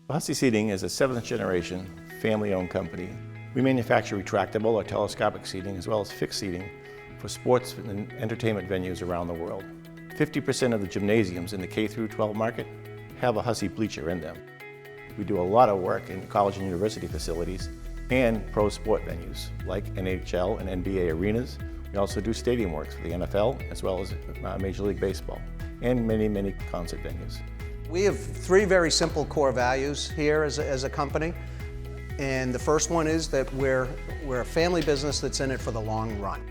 Hussey Seating is a 7th generation, family-owned company. We manufacture retractable or telescopic seating as well as fixed seating for sports and entertainment venues around the world. 50% of the gymnasiums in the K-12 market have a Hussey bleacher in them. We do a lot of work in college and university facilities and pro sport venues like NHL and NBA arenas. We also do stadium works for the NFL as well as Major League Baseball and many, many concert venues. We have 3 very simple core values here as a company. And the first one is that we're a family business that's in it for the long run.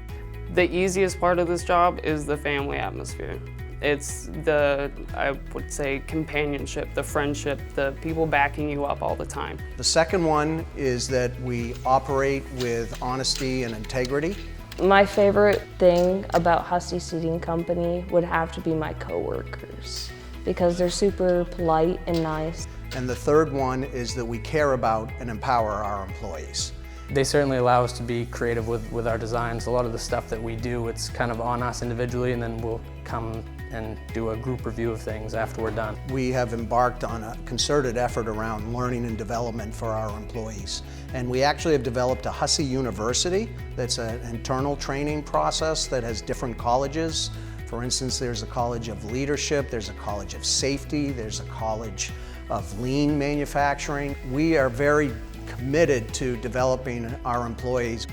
The easiest part of this job is the family atmosphere. It's the, I would say, companionship, the friendship, the people backing you up all the time. The second one is that we operate with honesty and integrity. My favorite thing about Hussey Seating Company would have to be my coworkers, because they're super polite and nice. And the third one is that we care about and empower our employees. They certainly allow us to be creative with our designs. A lot of the stuff that we do, it's kind of on us individually, and then we'll come and do a group review of things after we're done. We have embarked on a concerted effort around learning and development for our employees. And we actually have developed a Hussey University that's an internal training process that has different colleges. For instance, there's a College of Leadership, there's a College of Safety, there's a College of Lean Manufacturing. We are very committed to developing our employees.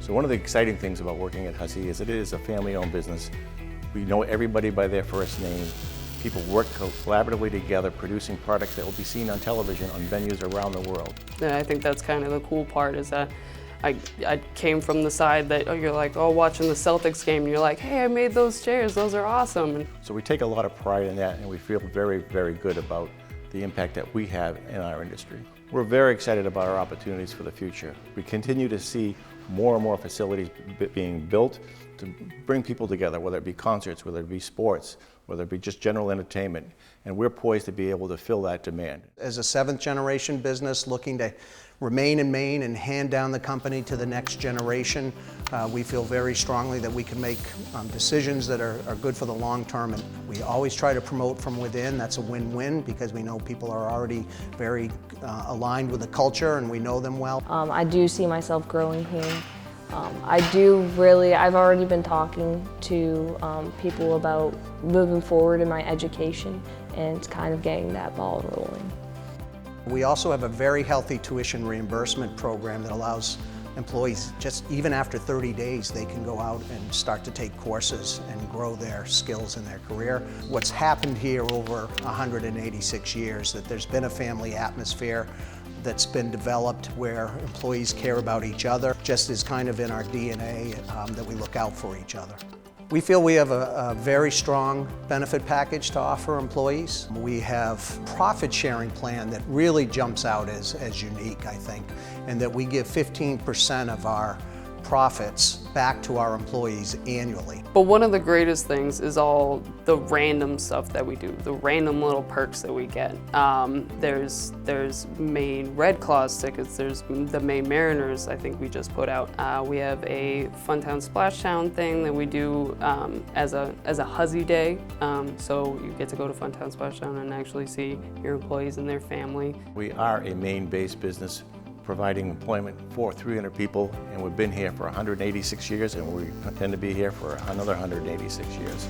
So one of the exciting things about working at Hussey is it is a family-owned business. We know everybody by their first name. People work collaboratively together, producing products that will be seen on television on venues around the world. And I think that's kind of the cool part is that I came from the side that, you're like, watching the Celtics game, and you're like, hey, I made those chairs, those are awesome. So we take a lot of pride in that, and we feel very, very good about the impact that we have in our industry. We're very excited about our opportunities for the future. We continue to see more and more facilities being built to bring people together, whether it be concerts, whether it be sports, whether it be just general entertainment, and we're poised to be able to fill that demand. As a 7th generation business looking to remain in Maine and hand down the company to the next generation, we feel very strongly that we can make decisions that are good for the long term, and we always try to promote from within. That's a win-win because we know people are already very aligned with the culture and we know them well. I do see myself growing here. I've already been talking to people about moving forward in my education, and it's kind of getting that ball rolling. We also have a very healthy tuition reimbursement program that allows employees, just even after 30 days, they can go out and start to take courses and grow their skills in their career. What's happened here over 186 years, that there's been a family atmosphere that's been developed where employees care about each other, just as kind of in our DNA that we look out for each other. We feel we have a very strong benefit package to offer employees. We have a profit sharing plan that really jumps out as unique, I think, and that we give 15% of our profits back to our employees annually. But one of the greatest things is all the random stuff that we do, the random little perks that we get. There's Maine Red Claws tickets, there's the Maine Mariners I think we just put out. We have a Funtown Splashtown thing that we do as a Hussey Day. So you get to go to Funtown Splashtown and actually see your employees and their family. We are a Maine-based business providing employment for 300 people, and we've been here for 186 years, and we intend to be here for another 186 years.